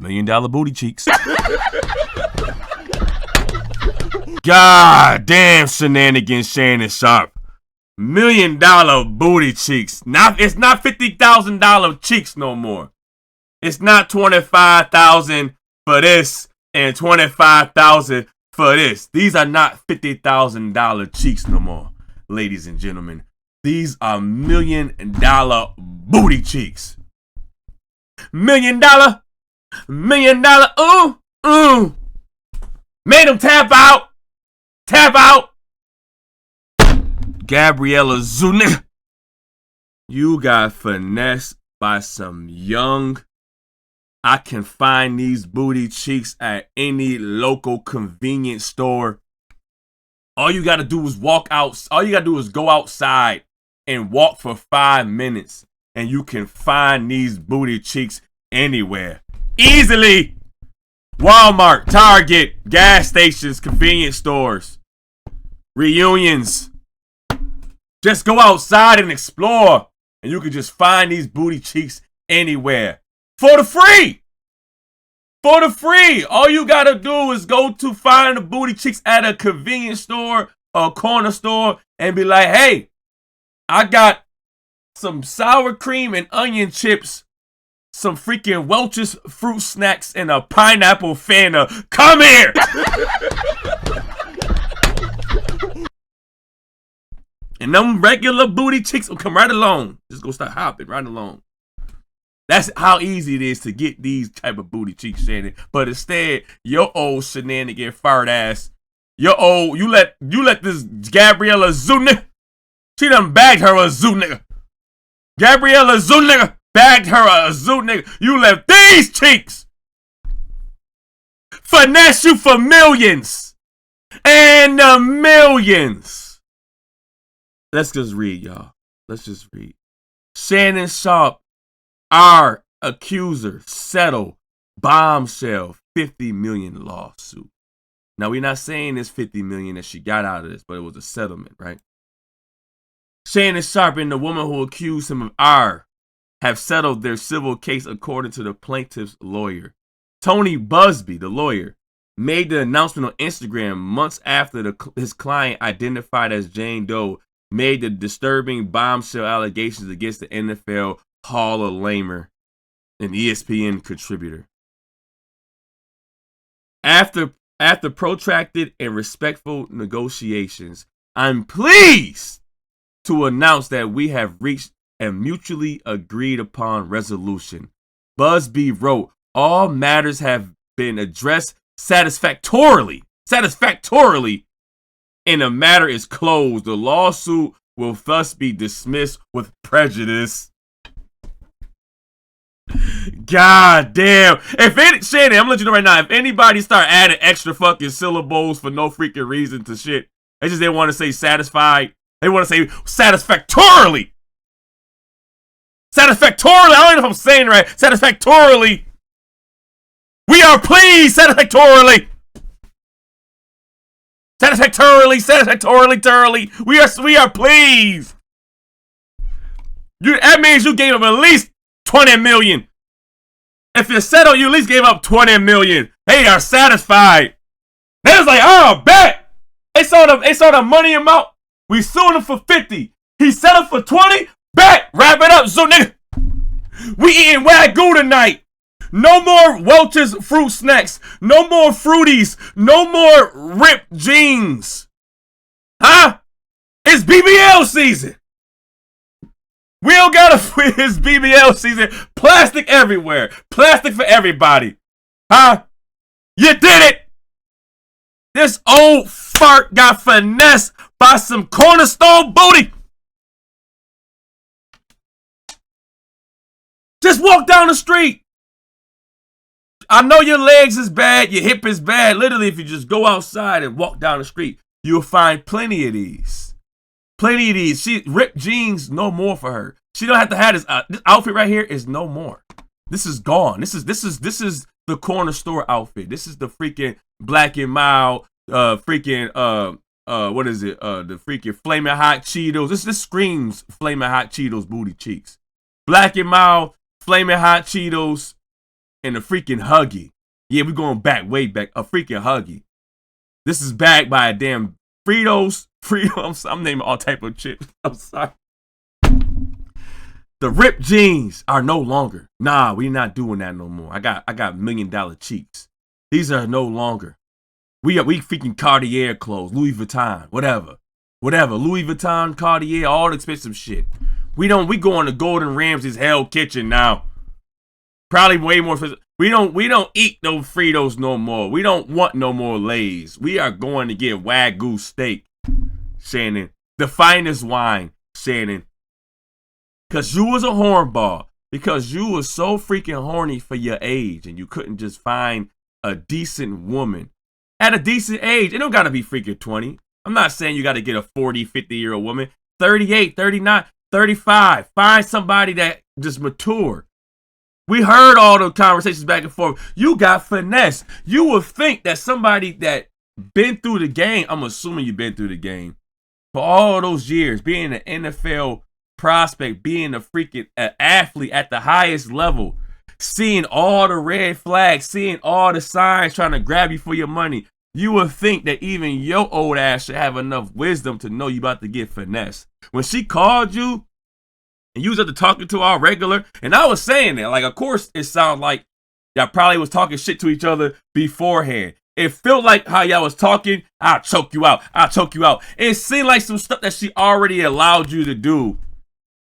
$1 million booty cheeks. God damn shenanigans, Shannon Sharpe. $1 million booty cheeks. It's not $50,000 cheeks no more. It's not $25,000 for this and $25,000 for this. These are not $50,000 cheeks no more, ladies and gentlemen. These are $1 million booty cheeks. $1 million, $1 million, ooh. Made him tap out. Tap out. Gabriella Zuniga. You got finessed by some young. I can find these booty cheeks at any local convenience store. All you gotta do is walk out. All you gotta do is go outside and walk for 5 minutes, and you can find these booty cheeks anywhere. Easily. Walmart, Target, gas stations, convenience stores, reunions. Just go outside and explore, and you can just find these booty cheeks anywhere. For the free! For the free! All you gotta do is go to find the booty cheeks at a convenience store or corner store and be like, hey, I got some sour cream and onion chips, some freaking Welch's fruit snacks, and a pineapple Fanta. Come here! And them regular booty cheeks will come right along. Just go start hopping right along. That's how easy it is to get these type of booty cheeks, Shannon. But instead, your old shenanigan fart ass, you let this Gabriella Zuniga, she done bagged her a Zuniga. Gabriella Zuniga bagged her a Zuniga. You left these cheeks finesse you for millions and the millions. Let's just read, y'all. Let's just read. Shannon Sharpe, our accuser, settle bombshell $50 million lawsuit. Now, we're not saying it's $50 million that she got out of this, but it was a settlement, right? Shannon Sharpe and the woman who accused him of have settled their civil case according to the plaintiff's lawyer. Tony Busby, the lawyer, made the announcement on Instagram months after his client, identified as Jane Doe, made the disturbing bombshell allegations against the NFL Hall of Famer and ESPN contributor. After protracted and respectful negotiations, I'm pleased to announce that we have reached a mutually agreed upon resolution. Busby wrote, all matters have been addressed satisfactorily, and the matter is closed. The lawsuit will thus be dismissed with prejudice. God damn. Shannon, I'm gonna let you know right now, if anybody start adding extra fucking syllables for no freaking reason to shit, they just didn't want to say satisfied. They want to say satisfactorily. Satisfactorily. I don't know if I'm saying it right. Satisfactorily. We are pleased satisfactorily. Satisfactorily. We are pleased. That means you gave up at least $20 million. If you settled, you at least gave up $20 million. They are satisfied. They was like, oh, bet. They saw the money amount. We sued him for 50. He settled for 20. Bet. Wrap it up, so nigga. We eating Wagyu tonight. No more Welch's fruit snacks. No more fruities. No more ripped jeans. Huh? It's BBL season. We don't gotta it's BBL season. Plastic everywhere. Plastic for everybody. Huh? You did it. This old fart got finessed by some cornerstone booty. Just walk down the street. I know your legs is bad, your hip is bad. Literally, if you just go outside and walk down the street, you'll find plenty of these. She ripped jeans, no more for her. She don't have to have this outfit right here is no more. This is gone. This is the corner store outfit. This is the freaking Black and Mild, what is it? The freaking Flaming Hot Cheetos. This screams Flaming Hot Cheetos booty cheeks. Black and Mild, Flaming Hot Cheetos, and a freaking Huggy. Yeah, we're going back, way back. A freaking Huggy. This is backed by a damn Fritos. I'm naming all type of chips. I'm sorry. The ripped jeans are no longer. Nah, we're not doing that no more. I got $1 million cheeks. These are no longer. We freaking Cartier clothes, Louis Vuitton, whatever. Louis Vuitton, Cartier, all expensive shit. We going to Gordon Ramsay's Hell Kitchen now. Probably way more expensive. We don't eat no Fritos no more. We don't want no more Lay's. We are going to get Wagyu steak, Shannon. The finest wine, Shannon. Because you was a hornball. Because you was so freaking horny for your age and you couldn't just find a decent woman at a decent age. It don't got to be freaking 20. I'm not saying you got to get a 40, 50-year-old woman. 38, 39, 35. Find somebody that just mature. We heard all the conversations back and forth. You got finesse. You would think that somebody that been through the game, I'm assuming you've been through the game, for all those years, being an NFL prospect, being a freaking athlete at the highest level, seeing all the red flags, seeing all the signs trying to grab you for your money, you would think that even your old ass should have enough wisdom to know you about to get finesse. When she called you, and you was up to talking to our regular, and I was saying that, like, of course, it sounded like y'all probably was talking shit to each other beforehand. It felt like how y'all was talking, I'll choke you out. It seemed like some stuff that she already allowed you to do.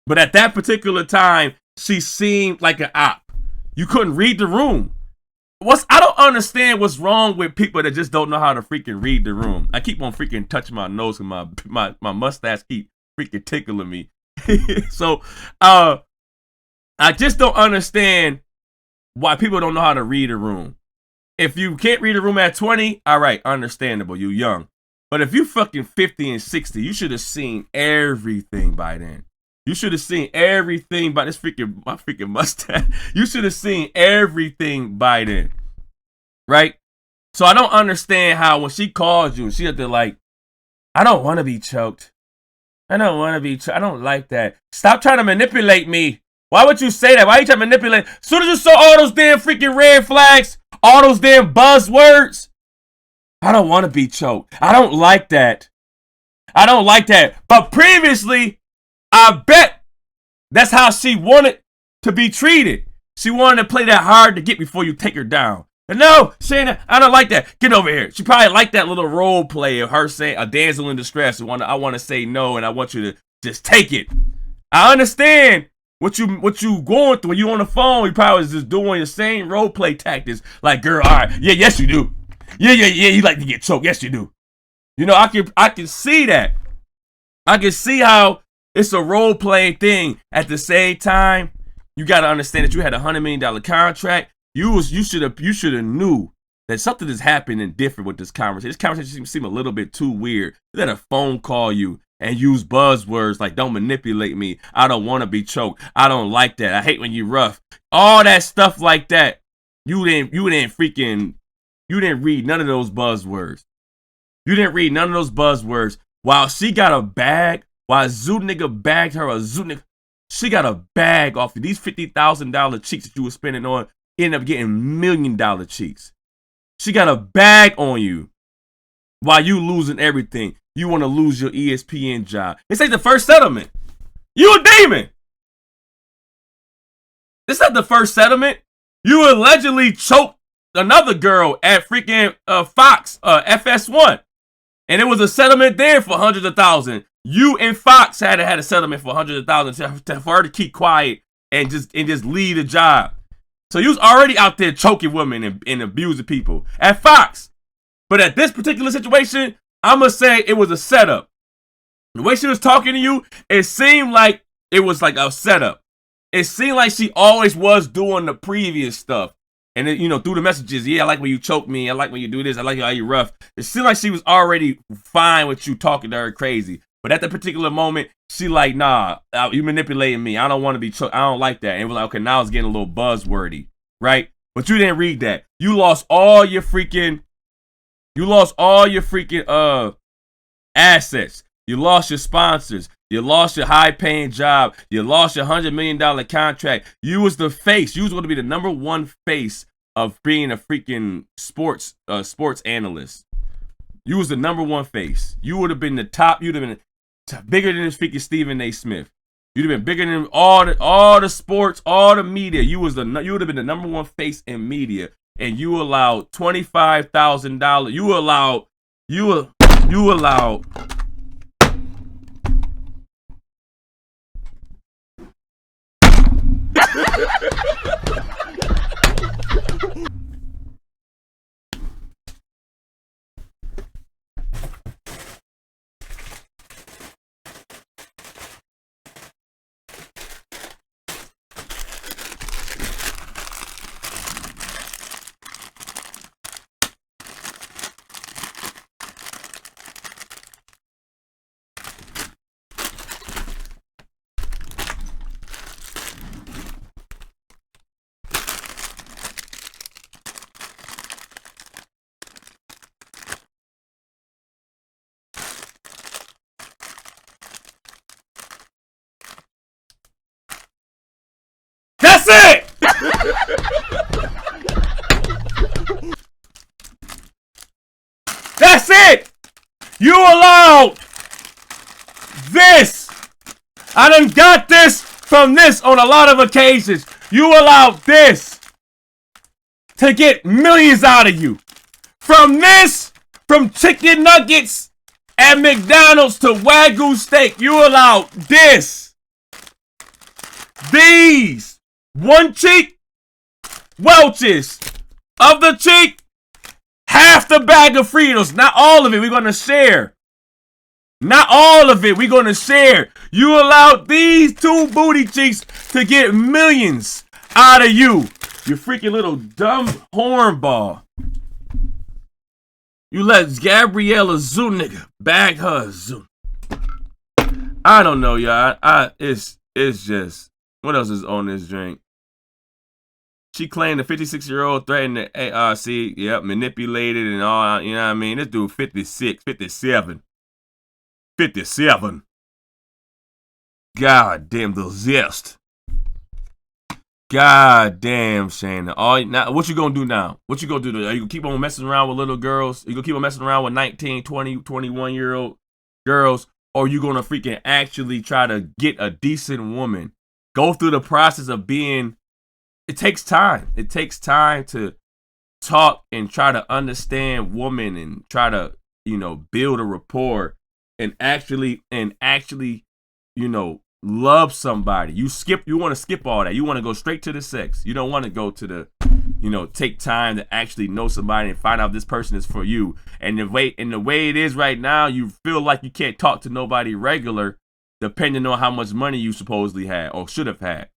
But at that particular time, she seemed like an op. You couldn't read the room. I don't understand what's wrong with people that just don't know how to freaking read the room. I keep on freaking touching my nose and my mustache keep freaking tickling me. So, I just don't understand why people don't know how to read a room. If you can't read a room at 20, all right, understandable, you young. But if you fucking 50 and 60, you should have seen everything by then. You should have seen everything by my freaking mustache. You should have seen everything by then, right? So I don't understand how when she called you, she had to like, I don't want to be choked. I don't like that. Stop trying to manipulate me. Why would you say that? Why are you trying to manipulate? As soon as you saw all those damn freaking red flags, all those damn buzzwords, I don't want to be choked. I don't like that. But previously, I bet that's how she wanted to be treated. She wanted to play that hard to get before you take her down. And no, Shannon, I don't like that. Get over here. She probably liked that little role play of her saying a damsel in distress. I want to say no, and I want you to just take it. I understand what you going through. When you on the phone, you probably was just doing the same role play tactics. Like, girl, all right, yeah, yes you do. Yeah, you like to get choked. Yes you do. You know, I can see that. I can see how it's a role play thing. At the same time, you got to understand that you had $100 million contract. You should have knew that something is happening different with this conversation. This conversation seemed a little bit too weird. You let a phone call you and use buzzwords like "don't manipulate me," "I don't want to be choked," "I don't like that," "I hate when you rough," all that stuff like that. You didn't read none of those buzzwords. You didn't read none of those buzzwords. While she got a bag, while Zoo Nigga bagged her, she got a bag off of these $50,000 cheeks that you were spending on. Ended up getting $1 million cheeks. She got a bag on you while you losing everything. You want to lose your ESPN job. This ain't the first settlement. You a demon. This not the first settlement. You allegedly choked another girl at freaking Fox, FS1. And it was a settlement there for hundreds of thousands. You and Fox had a settlement for hundreds of thousands for her to keep quiet and just leave the job. So you was already out there choking women and abusing people at Fox. But at this particular situation, I'm going to say it was a setup. The way she was talking to you, it seemed like it was like a setup. It seemed like she always was doing the previous stuff. And then, through the messages, yeah, I like when you choke me. I like when you do this. I like how you rough. It seemed like she was already fine with you talking to her crazy. But at that particular moment, she like, nah, you manipulating me. I don't want to be choked. I don't like that. And it was like, okay, now it's getting a little buzzwordy, right? But you didn't read that. You lost all your freaking assets. You lost your sponsors. You lost your high-paying job. You lost your $100 million contract. You was the face. You was going to be the number one face of being a freaking sports analyst. You was the number one face. You would have been the top. You'd have been bigger than freaking Stephen A. Smith. You'd have been bigger than all the sports, all the media. You would have been the number one face in media, and you allowed $25,000. You allowed. That's it! That's it! You allowed this. I done got this from this on a lot of occasions. You allowed this to get millions out of you. From this, from chicken nuggets at McDonald's to Wagyu steak, you allowed this. These. One cheek, Welch's. Of the cheek, half the bag of Fritos. Not all of it, we're going to share. Not all of it, we're going to share. You allowed these two booty cheeks to get millions out of you. You freaking little dumb hornball. You let Gabriella Zoo nigga bag her Zoo. I don't know, y'all. It's just, what else is on this drink? She claimed the 56-year-old threatened the ARC, manipulated and all, you know what I mean? This dude 56, 57. 57. God damn the zest. God damn, Shannon. Now, what you gonna do now? What you gonna do? Are you gonna keep on messing around with little girls? Are you gonna keep on messing around with 19, 20, 21-year-old girls? Or are you gonna freaking actually try to get a decent woman? Go through the process of being... It takes time. It takes time to talk and try to understand women and try to, build a rapport and actually, love somebody. You want to skip all that. You want to go straight to the sex. You don't want to go to the, take time to actually know somebody and find out if this person is for you. And the way it is right now, you feel like you can't talk to nobody regular, depending on how much money you supposedly had or should have had.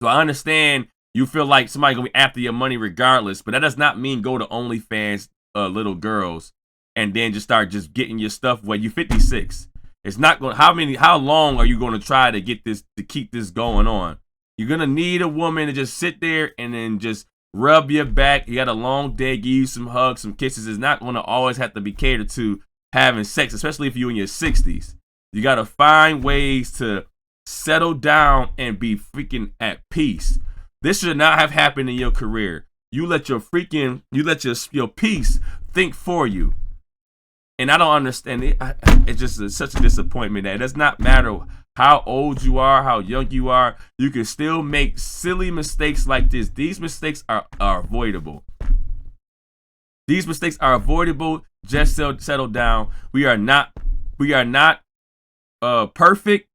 So I understand you feel like somebody gonna be after your money regardless, but that does not mean go to OnlyFans little girls and then just start just getting your stuff when you 56. It's not going. How long are you going to try to get this to keep this going on? You're gonna need a woman to just sit there and then just rub your back. You got a long day, give you some hugs, some kisses. It's not gonna always have to be catered to having sex, especially if you're in your 60s. You gotta find ways to settle down and be freaking at peace. This should not have happened in your career. You let your peace think for you. And I don't understand it. It's just such a disappointment that it does not matter how old you are, how young you are. You can still make silly mistakes like this. These mistakes are avoidable. These mistakes are avoidable. Just settle down. We are not perfect,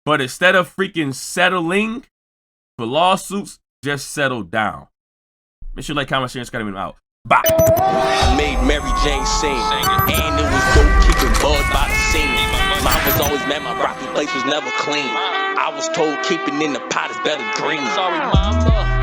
but instead of freaking settling for lawsuits, just settle down. Make sure you like, comment, share, and subscribe to me out. Bye. I made Mary Jane sing, and it was dope keeping buzz by the scene. Mine was always mad, my rocky place was never clean. I was told keeping in the pot is better green. Sorry, mama.